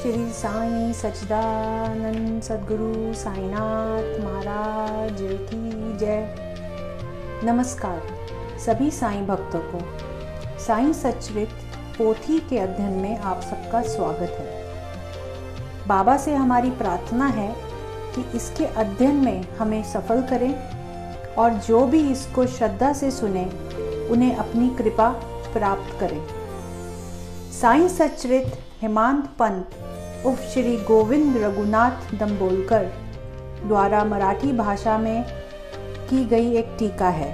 श्री साईं सच्चिदानंद सद्गुरु साईनाथ महाराज की जय। नमस्कार सभी साईं भक्तों को। साईं सच्चरित पोथी के अध्ययन में आप सबका स्वागत है। बाबा से हमारी प्रार्थना है कि इसके अध्ययन में हमें सफल करें और जो भी इसको श्रद्धा से सुने उन्हें अपनी कृपा प्राप्त करें। साईं सच्चरित हेमांत पंत उर्फ श्री गोविंद रघुनाथ दंबोलकर द्वारा मराठी भाषा में की गई एक टीका है।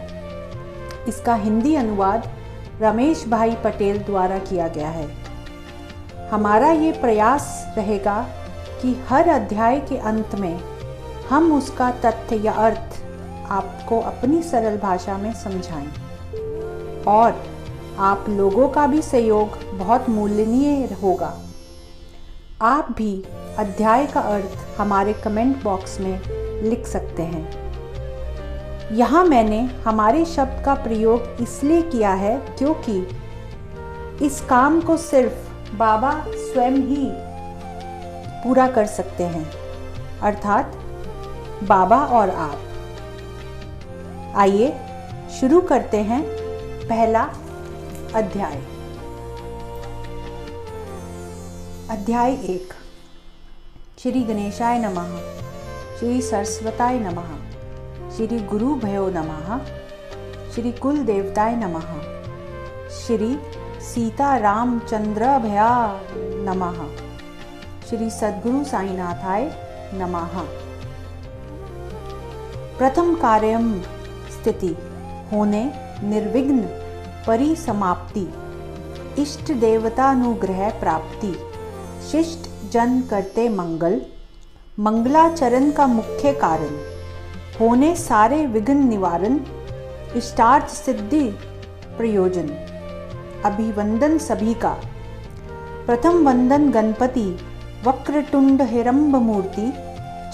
इसका हिंदी अनुवाद रमेश भाई पटेल द्वारा किया गया है। हमारा ये प्रयास रहेगा कि हर अध्याय के अंत में हम उसका तथ्य या अर्थ आपको अपनी सरल भाषा में समझाएं और आप लोगों का भी सहयोग बहुत मूल्यनीय होगा। आप भी अध्याय का अर्थ हमारे कमेंट बॉक्स में लिख सकते हैं। यहाँ मैंने हमारे शब्द का प्रयोग इसलिए किया है क्योंकि इस काम को सिर्फ बाबा स्वयं ही पूरा कर सकते हैं, अर्थात बाबा और आप। आइए शुरू करते हैं पहला अध्याय। अध्याय 1। श्री गणेशाय नमः, श्री सरस्वताय नमः, श्री गुरु भयो नमः, श्री कुल देवताय नमः, श्री सीता रामचंद्राभया नमः, श्री सद्गुरु साईनाथाय नमः। प्रथम कार्यम स्थिति होने निर्विघ्न परिसमाप्ति, इष्ट देवतानुग्रह प्राप्ति, शिष्ट जन करते मंगल, मंगलाचरण का मुख्य कारण होने सारे विघ्न निवारण, इष्टार्थ सिद्धि प्रयोजन। अभिवंदन सभी का। प्रथम वंदन गणपति वक्रतुंड हिरंब मूर्ति,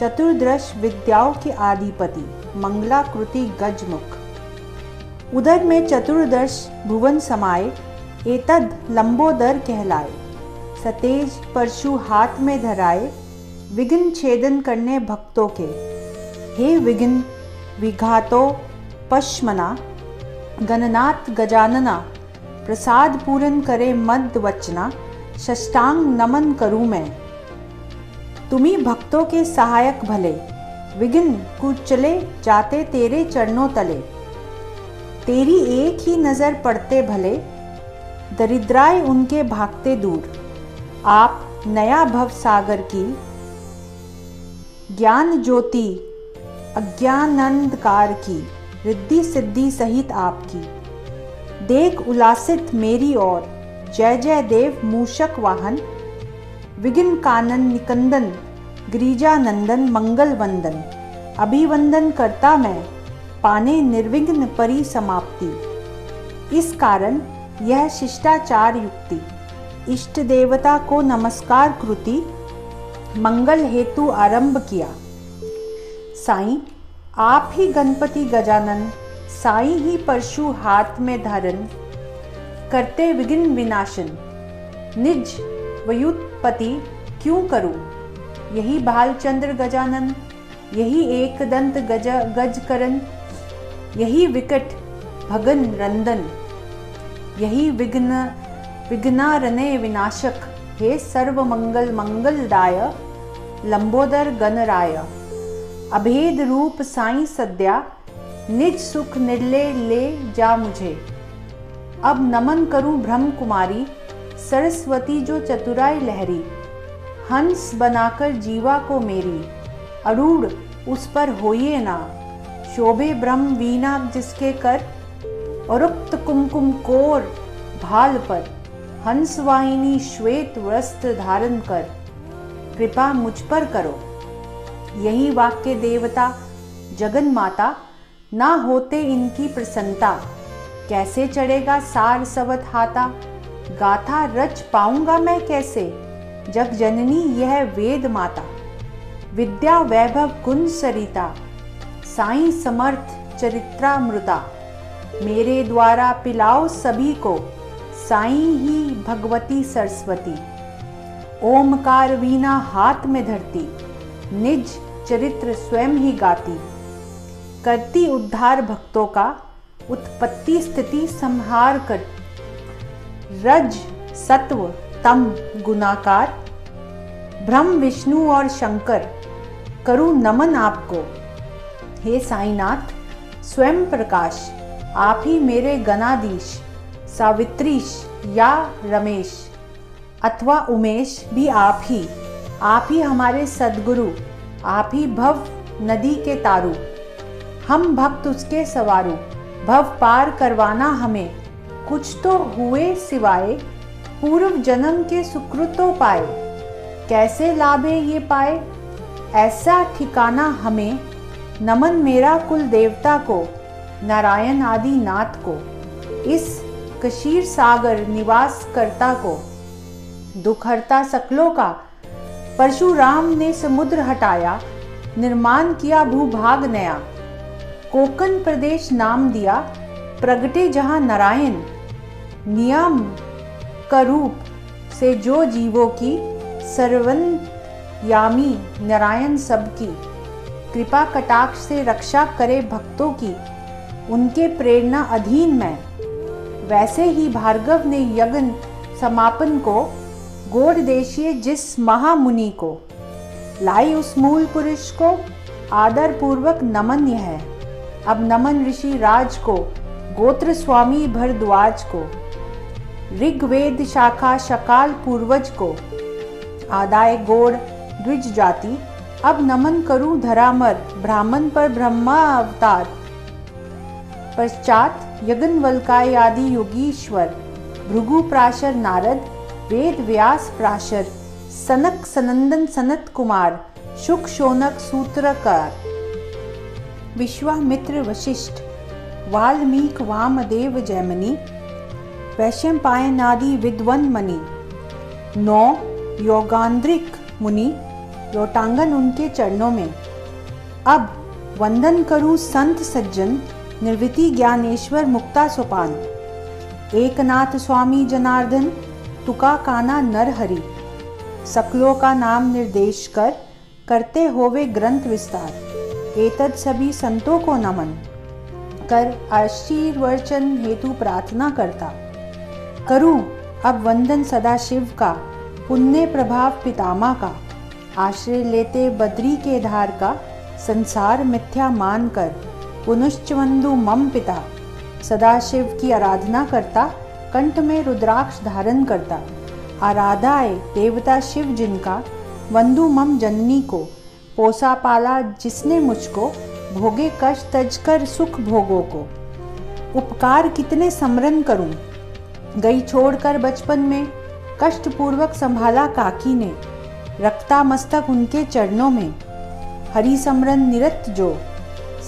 चतुर्दश विद्याओं के आदिपति, मंगलाकृति गजमुख। उदर में चतुर्दश भुवन समाये, एतद लंबोदर कहलाए। सतेज परशु हाथ में धराए, विघ्न छेदन करने भक्तों के। हे विघ्न विघातो पश्मना, गणनाथ गजानना, प्रसाद पूरन करे मद वचना, षष्टांग नमन करूं मैं। तुम्ही भक्तों के सहायक भले, विघ्न कुचले जाते तेरे चरणों तले। तेरी एक ही नजर पड़ते भले, दरिद्राय उनके भागते दूर। आप नया भव सागर की, ज्ञान ज्योति अज्ञानंधकार की, रिद्धि सिद्धि सहित आपकी। देख उल्लासित मेरी ओर, जय जय देव मूषक वाहन, विघ्न कानन निकंदन, गिरिजानंदन मंगल वंदन। अभिवंदन करता मैं, पाने निर्विघ्न परिसमाप्ति। इस कारण यह शिष्टाचार युक्ति, इष्ट देवता को नमस्कार कृति, मंगल हेतु आरंभ किया। साईं आप ही गणपति गजानन, साईं ही परशु हाथ में धारण, करते विघ्न विनाशन। निज व्युत्पत्ति क्यों करूं, यही भालचंद्र गजानन, यही एक दंत गजकरण, यही विकट भगन रंदन, यही विघ्नारण्य विनाशक। हे सर्व मंगल मंगलदाय, लंबोदर गणराय। अभेद रूप साईं सद्या, निज सुख निर्ले ले जा मुझे। अब नमन करूं ब्रह्म कुमारी, सरस्वती जो चतुराई लहरी। हंस बनाकर जीवा को मेरी, अरूढ़ उस पर होइए ना। शोभे ब्रह्म वीणा जिसके कर, औरुक्त कुमकुम कोर भाल पर। हंस वाहिनी श्वेत वस्त्र धारण कर, कृपा मुझ पर करो। यही वाक्य देवता जगन माता, ना होते इनकी प्रसन्नता। कैसे चढ़ेगा सार सवत हाथा, गाथा रच पाऊंगा मैं कैसे। जग जननी यह वेद माता, विद्या वैभव गुण सरिता। साईं समर्थ चरित्रामृता, मेरे द्वारा पिलाओ सभी को। साईं ही भगवती सरस्वती। ओमकार वीणा हाथ में धरती, निज चरित्र स्वयं ही गाती, करती उद्धार भक्तों का, उत्पत्ति स्थिति संहार कर, रज सत्व तम गुणाकार, ब्रह्म विष्णु और शंकर, करूं नमन आपको। हे साईनाथ स्वयं प्रकाश, आप ही मेरे गणाधीश, सावित्रीश या रमेश अथवा उमेश भी आप ही हमारे सद्गुरु, आप ही भव नदी के तारू, हम भक्त उसके सवारू, भव पार करवाना हमें, कुछ तो हुए सिवाय पूर्व जन्म के सुकृतो पाए, कैसे लाभे ये पाए, ऐसा ठिकाना हमें, नमन मेरा कुल देवता को, नारायण आदि नाथ को, इस कशीर सागर निवास करता को, दुखहर्ता सकलों का, परशुराम ने समुद्र हटाया, निर्माण किया भूभाग नया, कोकण प्रदेश नाम दिया, प्रगटे जहाँ नारायण, नियम का रूप से जो जीवों की, सर्वंतयामी नारायण सबकी, कृपा कटाक्ष से रक्षा करे भक्तों की, उनके प्रेरणा अधीन मैं, वैसे ही भार्गव ने यज्ञ समापन को, गौड़ देशीय जिस महामुनि को, लाई उस मूल पुरुष को, आदर पूर्वक नमन यह है। अब नमन ऋषि राज को, गोत्र स्वामी भरद्वाज को, ऋग्वेद शाखा शकाल पूर्वज को, आदाय गौड़ द्विज जाति, अब नमन करूं धरामर, ब्राह्मण पर ब्रह्मा अवतार, पश्चात यज्ञवल्क्य आदि योगीश्वर, भृगु प्राशर नारद, वेद व्यास प्राशर, सनक सनंदन सनत कुमार, शुक शौनक सूत्रकार, विश्वामित्र वशिष्ठ, वाल्मीक वामदेव जैमिनी, वैशंपायन आदि विद्वन मणि, 9 योगांद्रिक मुनि, योटांगन उनके चरणों में। अब वंदन करूं संत सज्जन, निर्वृति ज्ञानेश्वर मुक्ता सोपान, एकनाथ स्वामी जनार्दन, तुका काना नर हरि, सकलों का नाम निर्देश कर, करते होवे ग्रंथ विस्तार, एतद सभी संतों को नमन कर, आशीर्वचन हेतु प्रार्थना करता, करूं अब वंदन सदा शिव का, पुण्य प्रभाव पितामा का, आश्रय लेते बद्री के धार का, संसार मिथ्या मान कर, पुनश्चवंदु मम पिता, सदा शिव की आराधना करता, कंठ में रुद्राक्ष धारण करता, आराधाए देवता शिव जिनका, वंदु मम जननी को, पोसा पाला जिसने मुझको, भोगे कष्ट तज कर सुख भोगों को, उपकार कितने समरन करूं, गई छोड़कर बचपन में, कष्ट पूर्वक संभाला काकी ने, रखता मस्तक उनके चरणों में, हरि समरन निरत जो,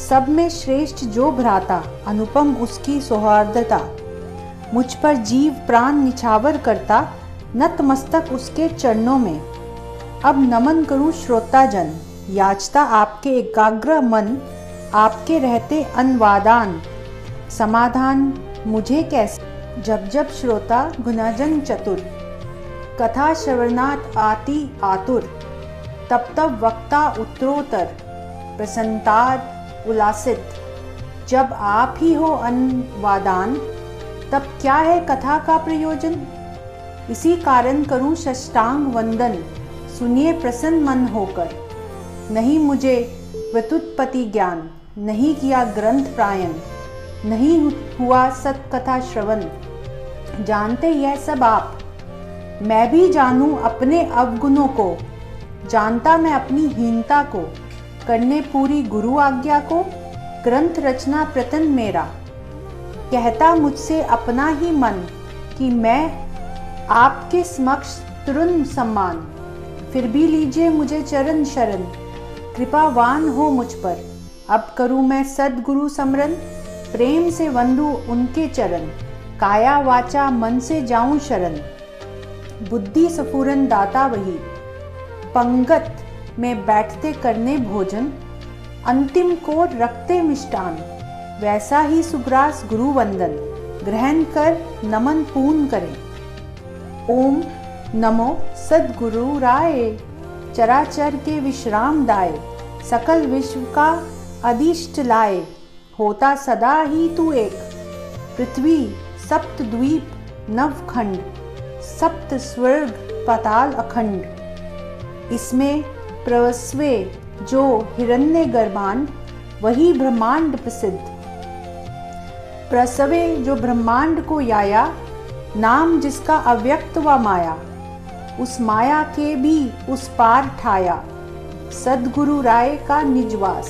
सब में श्रेष्ठ जो भ्राता, अनुपम उसकी सौहार्दता, मुझ पर जीव प्राण निछावर करता, नत मस्तक उसके चरणों में। अब नमन करूं श्रोताजन, याचता आपके एकाग्र मन, आपके रहते अनवादान, समाधान मुझे कैसे, जब जब श्रोता गुणाजन चतुर, कथा श्रवणात् आति आतुर, तब तब वक्ता उत्तरोत्तर, प्रसन्नतार उल्लासित, जब आप ही हो अनवादान, तब क्या है कथा का प्रयोजन, इसी कारण करूं साष्टांग वंदन, सुनिए प्रसन्न मन होकर, नहीं मुझे व्युत्पत्ति ज्ञान, नहीं किया ग्रंथ प्रायण, नहीं हुआ सत्कथा श्रवण, जानते यह सब आप, मैं भी जानूं अपने अवगुणों को, जानता मैं अपनी हीनता को, करने पूरी गुरु आज्ञा को, ग्रंथ रचना प्रतन मेरा, कहता मुझसे अपना ही मन, कि मैं आपके समक्ष तुरंत सम्मान, फिर भी लीजिए मुझे चरण शरण, कृपावान हो मुझ पर, अब करूं मैं सद्गुरु समरन, प्रेम से वंदू उनके चरण, काया वाचा मन से जाऊं शरण, बुद्धि सफूरन दाता वही, पंगत में बैठते करने भोजन, अंतिम को रखते मिष्टान, वैसा ही सुग्रास गुरु वंदन, ग्रहण कर नमन पूर्ण करें। ओम नमो सद्गुरु राय, चराचर के विश्राम दाए, सकल विश्व का अधिष्ठ लाए। होता सदा ही तू एक, पृथ्वी सप्त द्वीप नवखंड, सप्त स्वर्ग पाताल अखंड। इसमें प्रवस्वे जो हिरण्य गर्भांड, वही ब्रह्मांड प्रसिद्ध। प्रसवे जो ब्रह्मांड को याया, नाम जिसका अव्यक्त व माया। उस माया के भी उस पार ठाया, सद्गुरु राय का निजवास।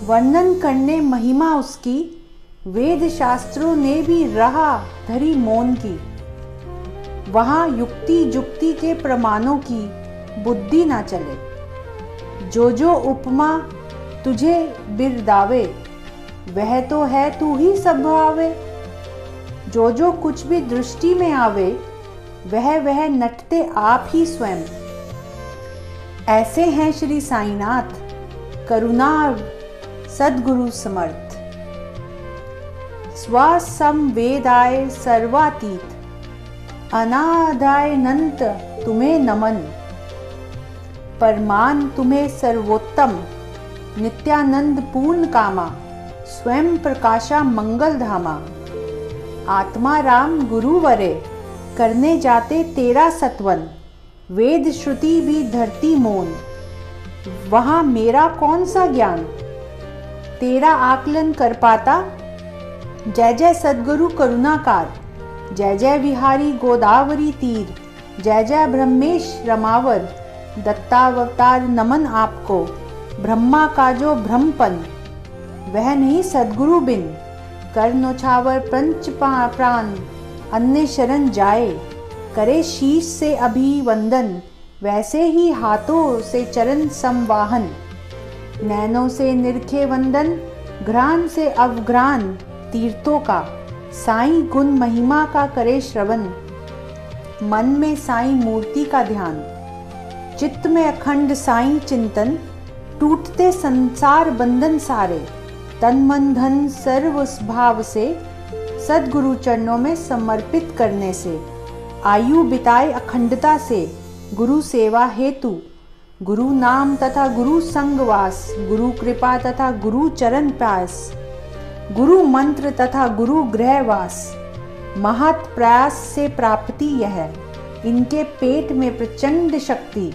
वर्णन करने महिमा उसकी, वेद शास्त्रों ने भी रहा धरी मौन की। वहाँ युक्ति जुक्ति के प्रमाणों की बुद्धि ना चले। जो उपमा तुझे बिरदावे, वह तो है तू ही सब भावे। जो कुछ भी दृष्टि में आवे, वह नटते आप ही स्वयं। ऐसे हैं श्री साईनाथ, करुणा सद्गुरु समर्थ। स्वसंवेदाय सर्वातीत, अनादायनंत तुम्हें नमन। परमान तुम्हें सर्वोत्तम, नित्यानंद पूर्ण कामा। स्वयं प्रकाशा मंगल धामा। आत्मा राम गुरु वरे, करने जाते तेरा सत्वन। वेद श्रुति भी धरती मोन, वहाँ मेरा कौन सा ज्ञान। तेरा आकलन कर पाता, जय जय सद्गुरु करुणाकार। जय जय विहारी गोदावरी तीर, जय जय ब्रह्मेश रमावर। दत्तावतार नमन आपको, ब्रह्मा का जो ब्रह्मपन। वह नहीं सद्गुरु बिन, कर नौछावर पंच प्राण। अन्य शरण जाए, करे शीश से अभिवंदन। वैसे ही हाथों से चरण संवाहन। नैनों से निरखे वंदन, घ्राण से अवघ्राण तीर्थों का। साईं गुण महिमा का करे श्रवण, मन में साईं मूर्ति का ध्यान। चित्त में अखंड साईं चिंतन, टूटते संसार बंधन सारे। तन मन धन सर्व भाव से, सद्गुरु चरणों में समर्पित करने से। आयु बिताए अखंडता से, गुरु सेवा हेतु। गुरु नाम तथा गुरु संगवास, गुरु कृपा तथा गुरु चरण प्यास। गुरु मंत्र तथा गुरु गृहवास, महत् प्रयास से प्राप्ति यह। इनके पेट में प्रचंड शक्ति,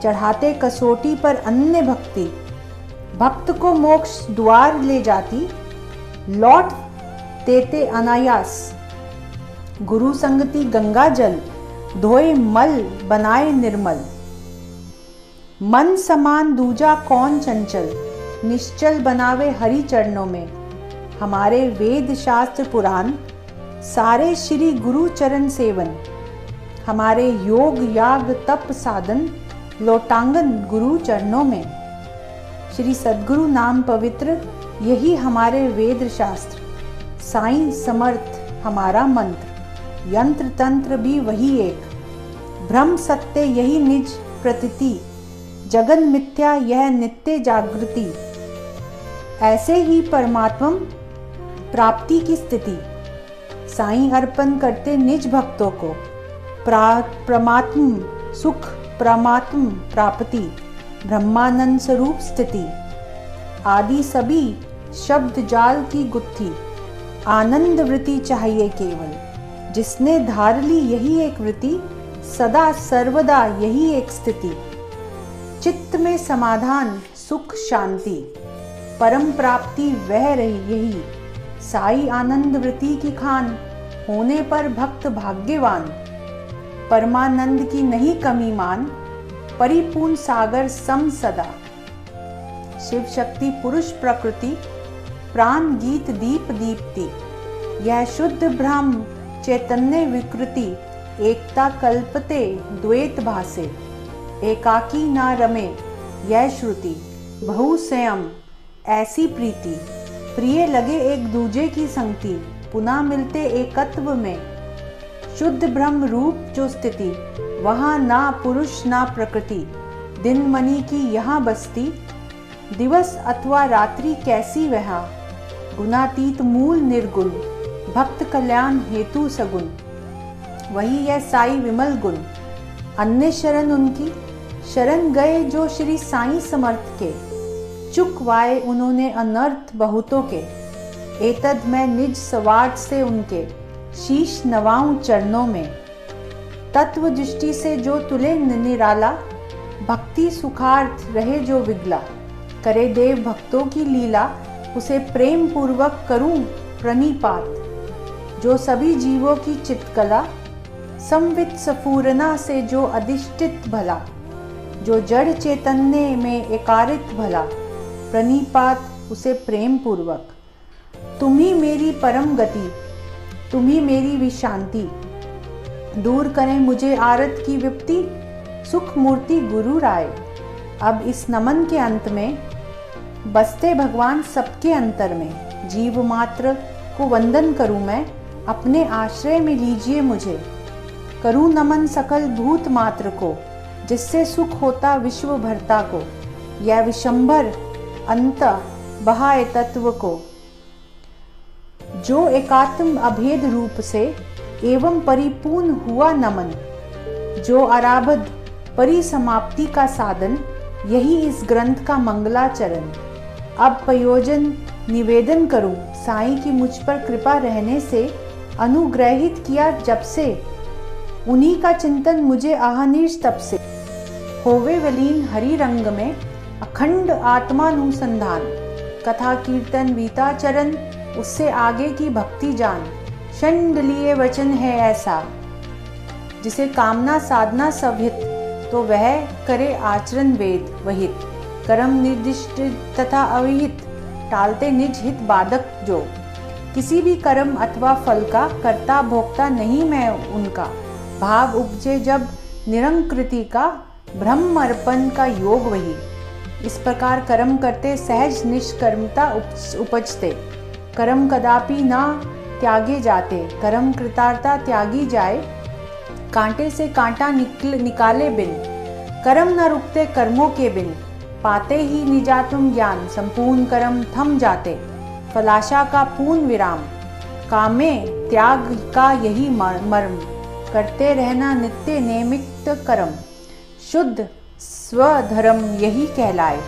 चढ़ाते कसौटी पर अन्य भक्ति। भक्त को मोक्ष द्वार ले जाती, लौट देते अनायास। गुरु संगति गंगा जल, धोए मल बनाए निर्मल। मन समान दूजा कौन चंचल, निश्चल बनावे हरि चरणों में। हमारे वेद शास्त्र पुराण, सारे श्री गुरु चरण सेवन। हमारे योग याग तप साधन, लोटांगन गुरु चरणों में। श्री सद्गुरु नाम पवित्र, यही हमारे वेद शास्त्र। साईं समर्थ हमारा मंत्र, यंत्र तंत्र भी वही एक। ब्रह्म सत्य यही निज प्रतीति, जगन मिथ्या यह नित्य जागृति। ऐसे ही परमात्मा प्राप्ति की स्थिति, साईं अर्पण करते निज भक्तों को। परमात्म सुख, परमात्म प्राप्ति, ब्रह्मानंद स्वरूप स्थिति। आदि सभी शब्द जाल की गुत्थी, आनंद वृत्ति चाहिए केवल। जिसने धार ली यही एक वृत्ति, सदा सर्वदा यही एक स्थिति। चित्त में समाधान सुख शांति, परम प्राप्ति वह रही यही। साई आनंद वृत्ति की खान, होने पर भक्त भाग्यवान। परमानंद की नहीं कमी मान, परिपूर्ण सागर सम सदा। शिव शक्ति पुरुष प्रकृति, प्राण गीत दीप दीप्ति। यह शुद्ध ब्रह्म चैतन्य विकृति, एकता कल्पते द्वैत भासे। एकाकी ना रमे यह श्रुति, बहु स्वयं ऐसी प्रीति। प्रिय लगे एक दूजे की संगति, पुनः मिलते एकत्व में। शुद्ध ब्रह्म रूप जो स्थिति, वहाँ ना पुरुष ना प्रकृति। दिन मणि की यहाँ बस्ती, दिवस अथवा रात्रि कैसी वह। गुणातीत मूल निर्गुण, भक्त कल्याण हेतु सगुण। वही है साई विमल गुण। अन्य शरण उनकी शरण गए जो श्री साई समर्थ के, चुकवाए उन्होंने अनर्थ बहुतों के। एतद मैं निज स्वार्थ से उनके शीश नवाऊं चरणों में। तत्व दृष्टि से जो तुले निराला, भक्ति सुखार्थ रहे जो विगला। करे देव भक्तों की लीला, उसे प्रेम पूर्वक करूं प्रणिपात। जो सभी जीवों की चित्कला, संवित सफूरना से जो अधिष्ठित भला। जो जड़ चैतन्य में एकारित भला, प्रणिपात उसे प्रेम पूर्वक। तुम ही मेरी परम गति, तुम ही मेरी विशांति। दूर करें मुझे आरत की विपत्ति, सुख मूर्ति गुरु राय। अब इस नमन के अंत में बसते भगवान सबके अंतर में। जीव मात्र को वंदन करूं मैं, अपने आश्रय में लीजिए मुझे। करूं नमन सकल भूत मात्र को, जिससे सुख होता विश्व भरता को। यह विशंभर अंत बहाए तत्व को, जो एकात्म अभेद रूप से एवं परिपूर्ण हुआ नमन। जो आरब्ध परिसमाप्ति का साधन, यही इस ग्रंथ का मंगलाचरण। अब प्रयोजन निवेदन करूं, साईं की मुझ पर कृपा रहने से अनुग्रहित किया जब से। उन्हीं का चिंतन मुझे अहर्निश तब से। होवे वलीन हरि रंग में अखंड आत्मानुसंधान। कथा कीर्तन वीताचरण, उससे आगे की भक्ति जान। षण्डलीय वचन है ऐसा, जिसे कामना साधना सभहित, तो वह करे आचरण वेद वहित। कर्म निर्दिष्ट तथा अविहित, टालते निज हित बाधक जो। किसी भी कर्म अथवा फल का कर्ता भोक्ता नहीं मैं उनका। भाव उपजे जब निरंकृति का, ब्रह्म अर्पण का योग वही। इस प्रकार कर्म करते सहज निष्कर्मता उपजते। कर्म कदापि ना त्यागे जाते, कर्म कृतार्था त्यागी जाए। कांटे से कांटा निकाले बिन, कर्म न रुकते कर्मों के बिन। पाते ही निजातुम ज्ञान, संपूर्ण कर्म थम जाते। फलाशा का पूर्ण विराम, कामे त्याग का यही मर्म। करते रहना नित्य नियमित कर्म, शुद्ध स्वधर्म यही कहलाए।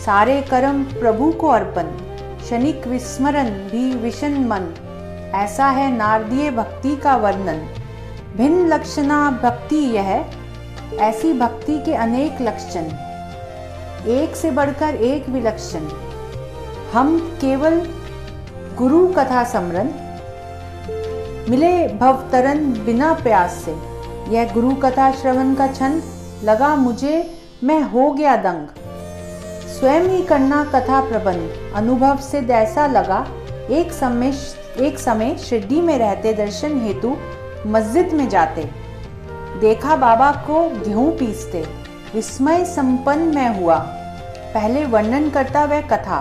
सारे कर्म प्रभु को अर्पण, क्षणिक विस्मरण भी विषण मन। ऐसा है नारदीय भक्ति का वर्णन। भिन्न लक्षणा भक्ति यह, ऐसी भक्ति के अनेक लक्षण। एक से बढ़कर एक विलक्षण। हम केवल गुरु कथा स्मरण, मिले भवतरण बिना प्यास से। यह गुरु कथा श्रवण का छंद लगा मुझे, मैं हो गया दंग। स्वयं ही करना कथा प्रबंध, अनुभव से ऐसा लगा। एक समय शिरडी में रहते दर्शन हेतु मस्जिद में जाते। देखा बाबा को गेहूं पीसते, विस्मय संपन्न मैं हुआ। पहले वर्णन करता वह कथा,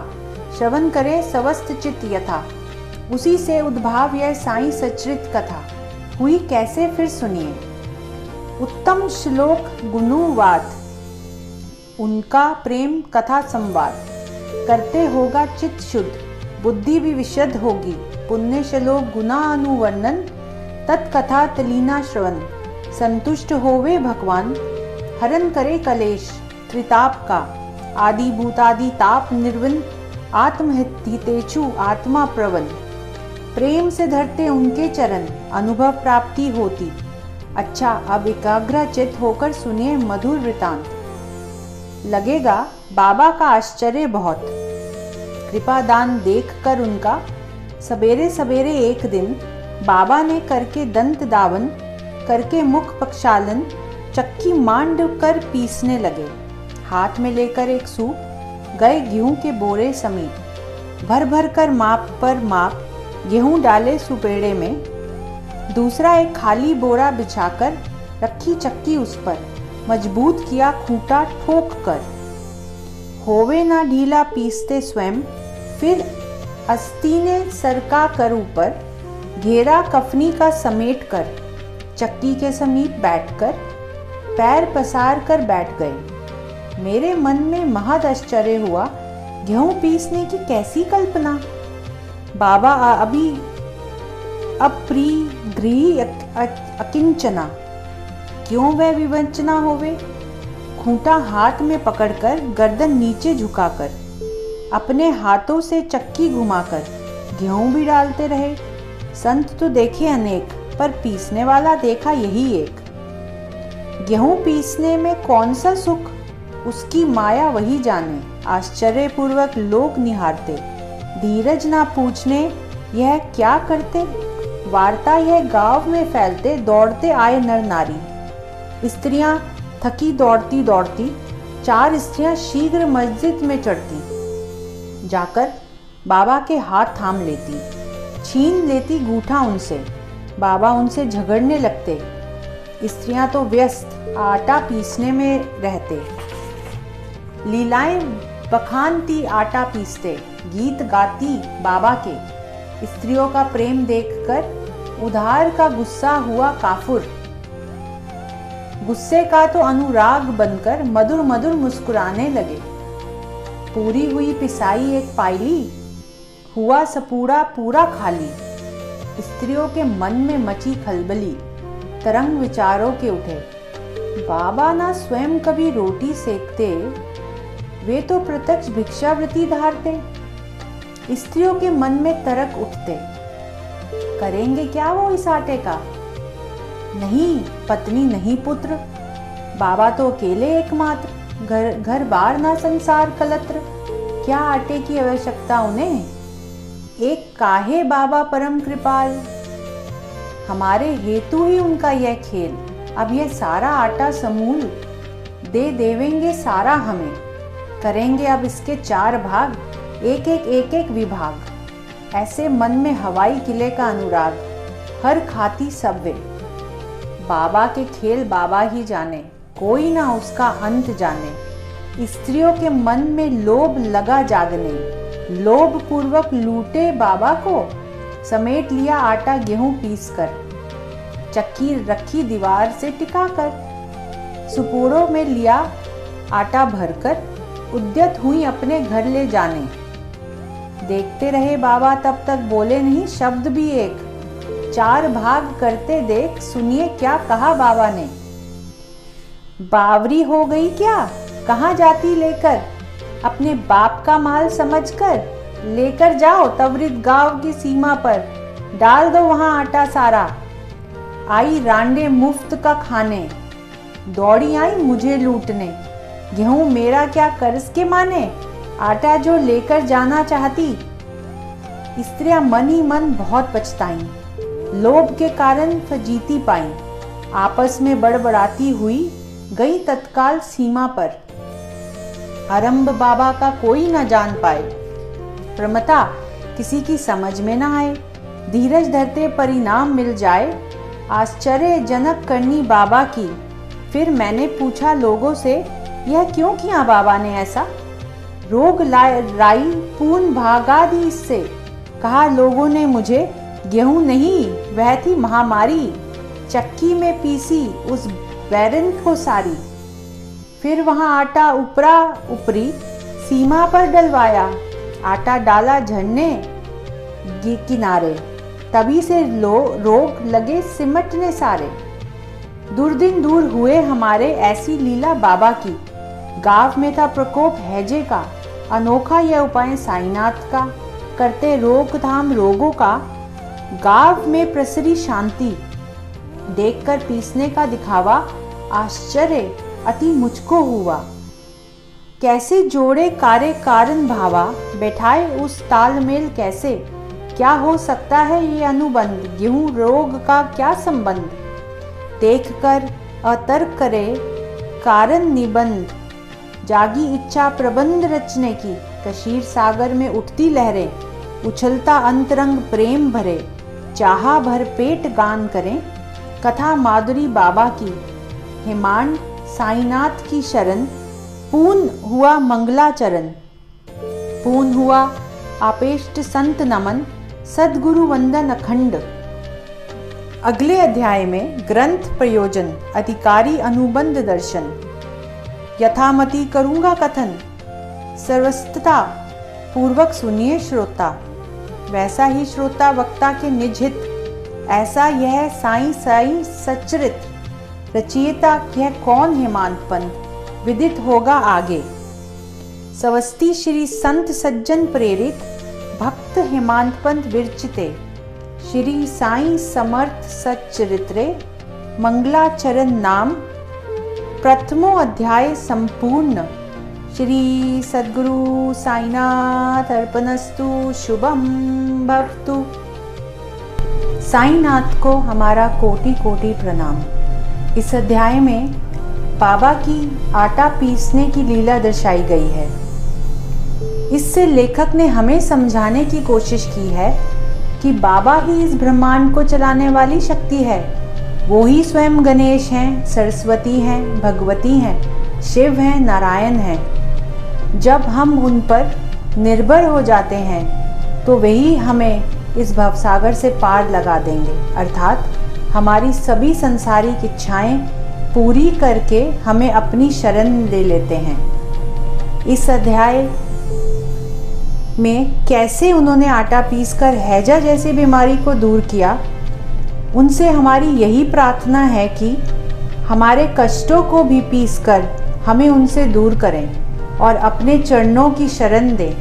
श्रवण करे स्वस्थ चित्त यथा। उसी से उद्भाव यह साईं सचरित कथा हुई, कैसे फिर सुनिए। उत्तम श्लोक गुणुवाद, उनका प्रेम कथा संवाद। करते होगा चित्त शुद्ध, बुद्धि भी विशुद्ध होगी। पुण्य श्लोक गुना अनुवर्णन, तत्कथा तलीना श्रवण। संतुष्ट होवे भगवान, हरण करे कलेश त्रिताप का। आदि भूतादि ताप निर्वन, आत्महितेचु आत्मा प्रवन। प्रेम से धरते उनके चरण, अनुभव प्राप्ति होती। अच्छा, अब एकाग्रचित होकर सुनिए मधुर वृतांत। लगेगा बाबा का आश्चर्य बहुत, कृपा दान देख कर उनका। सवेरे सवेरे एक दिन बाबा ने करके दंत दावन, करके मुख प्रक्षालन, चक्की मांड कर पीसने लगे। हाथ में लेकर एक सूप गए गेहूं के बोरे समीप। भर भर कर माप पर माप गेहूं डाले सुपेड़े में। दूसरा एक खाली बोरा बिछाकर रखी चक्की उस पर, मजबूत किया खूंटा ठोक कर। होवे ना ढीला पीसते स्वयं, फिर अस्तीने सरका कर ऊपर। घेरा कफनी का समेट कर, चक्की के समीप बैठकर पैर पसार कर बैठ गए। मेरे मन में महद आश्चर्य हुआ, गेहूं पीसने की कैसी कल्पना। बाबा अप्रिय गृह अकिंचना, क्यों वह विवंचना होवे। खूंटा हाथ में पकड़कर गर्दन नीचे झुकाकर अपने हाथों से चक्की घुमाकर गेहूं भी डालते रहे। संत तो देखे अनेक, पर पीसने वाला देखा यही एक। गेहूं पीसने में कौन सा सुख, उसकी माया वही जाने। आश्चर्यपूर्वक लोग निहारते, धीरज ना पूछने यह क्या करते। वार्ता यह गांव में फैलते, दौड़ते आए नर नारी। स्त्रियां थकी दौड़ती दौड़ती, 4 स्त्रियां शीघ्र मस्जिद में चढ़ती, जाकर बाबा के हाथ थाम लेती, छीन लेती गूठा उनसे। बाबा उनसे झगड़ने लगते। स्त्रियां तो व्यस्त आटा पीसने में रहते, लीलाएं बखानती आटा पीसते, गीत गाती बाबा के। स्त्रियों का प्रेम देखकर उधार का गुस्सा हुआ काफुर, गुस्से का तो अनुराग बनकर मधुर मधुर मुस्कुराने लगे। पूरी हुई पिसाई एक पायली, हुआ सपूड़ा पूरा खाली। स्त्रियों के मन में मची खलबली, तरंग विचारों के उठे। बाबा ना स्वयं कभी रोटी सेकते, वे तो प्रत्यक्ष भिक्षावृत्ति धारते। स्त्रियों के मन में तर्क उठते, करेंगे क्या वो इस आटे का। नहीं पत्नी नहीं पुत्र, बाबा तो अकेले एकमात्र। घर बार ना संसार कलत्र, क्या आटे की आवश्यकता उन्हें। एक काहे बाबा परम कृपाल, हमारे हेतु ही उनका यह खेल। अब यह सारा आटा समूल दे देवेंगे सारा हमें। करेंगे अब इसके 4 भाग, एक एक विभाग। ऐसे मन में हवाई किले का अनुराग, हर खाती सब वे। बाबा के खेल बाबा ही जाने, कोई ना उसका अंत जाने। स्त्रियों के मन में लोभ लगा जागने, लोभ पूर्वक लूटे बाबा को। समेट लिया आटा गेहूं पीस कर, चक्की रखी दीवार से टिकाकर। सुपोरों में लिया आटा भरकर, उद्यत हुई अपने घर ले जाने। देखते रहे बाबा, तब तक बोले नहीं शब्द भी एक। 4 भाग करते देख, सुनिए क्या कहा बाबा ने। बावरी हो गई क्या, कहाँ जाती लेकर। अपने बाप का माल समझकर लेकर जाओ त्वरित गांव की सीमा पर। डाल दो वहां आटा सारा, आई रांडे मुफ्त का खाने। दौड़ी आई मुझे लूटने, गेहूं मेरा क्या कर्ज के माने। आटा जो लेकर जाना चाहती। स्त्रियां मन ही मन बहुत पछताईं, लोभ के कारण फजीती पाईं। आपस में बड़बड़ाती हुई गई तत्काल सीमा पर। आरंभ बाबा का कोई न जान पाए, प्रमता किसी की समझ में न आए। धीरज धरते परिणाम मिल जाए, आश्चर्यजनक करनी बाबा की। फिर मैंने पूछा लोगों से, यह क्यों किया बाबा ने ऐसा। रोग राई पूर्ण भागा दी इससे। कहा लोगों ने मुझे, गेहूं नहीं वह थी महामारी। चक्की में पीसी उस बैरन को सारी। फिर वहां आटा ऊपरा ऊपरी सीमा पर डलवाया। आटा डाला झरने किनारे, तभी से रोग लगे सिमटने सारे। दुर्दिन दूर हुए हमारे ऐसी लीला बाबा की। गांव में था प्रकोप हैजे का, अनोखा यह उपाय साईनाथ का। करते रोकथाम रोगों का, गांव में प्रसरी शांति। देखकर पीसने का दिखावा, आश्चर्य अति मुझको हुआ। कैसे जोड़े कार्य कारण भावा, बैठाए उस तालमेल कैसे। क्या हो सकता है ये अनुबंध, गेहूं रोग का क्या संबंध। देखकर अतर्क करे कारण निबंध, जागी इच्छा प्रबंध रचने की। कशीर सागर में उठती लहरें, उछलता अंतरंग प्रेम भरे। चाहा भर पेट गान करें, कथा माधुरी बाबा की। हेमांड साईनाथ की शरण, पूर्ण हुआ मंगलाचरण। पूर्ण हुआ आपेष्ट संत नमन, सद्गुरु वंदन अखंड। अगले अध्याय में ग्रंथ प्रयोजन, अधिकारी अनुबंध दर्शन। यथामति करूंगा कथन, सर्वस्तता पूर्वक सुनिए श्रोता। वैसा ही श्रोता वक्ता के निज हित ऐसा यह साईं साईं सच्चरित्र रचयिता यह कौन हेमांत पंथ विदित होगा आगे। स्वस्ति श्री संत सज्जन प्रेरित भक्त हेमांत पंथ विरचिते श्री साईं समर्थ सच्चरित्रे मंगलाचरण नाम प्रथमो अध्याय संपूर्ण। श्री सद्गुरु साईनाथ अर्पणस्तु शुभम भवतु। साईनाथ को हमारा कोटि कोटि प्रणाम। इस अध्याय में बाबा की आटा पीसने की लीला दर्शाई गई है। इससे लेखक ने हमें समझाने की कोशिश की है कि बाबा ही इस ब्रह्मांड को चलाने वाली शक्ति है। वो ही स्वयं गणेश हैं, सरस्वती हैं, भगवती हैं, शिव हैं, नारायण हैं। जब हम उन पर निर्भर हो जाते हैं तो वही हमें इस भवसागर से पार लगा देंगे, अर्थात हमारी सभी सांसारिक इच्छाएं पूरी करके हमें अपनी शरण ले लेते हैं। इस अध्याय में कैसे उन्होंने आटा पीसकर हैजा जैसी बीमारी को दूर किया, उनसे हमारी यही प्रार्थना है कि हमारे कष्टों को भी पीसकर हमें उनसे दूर करें और अपने चरणों की शरण दें।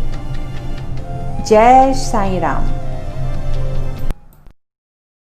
जय साईं राम।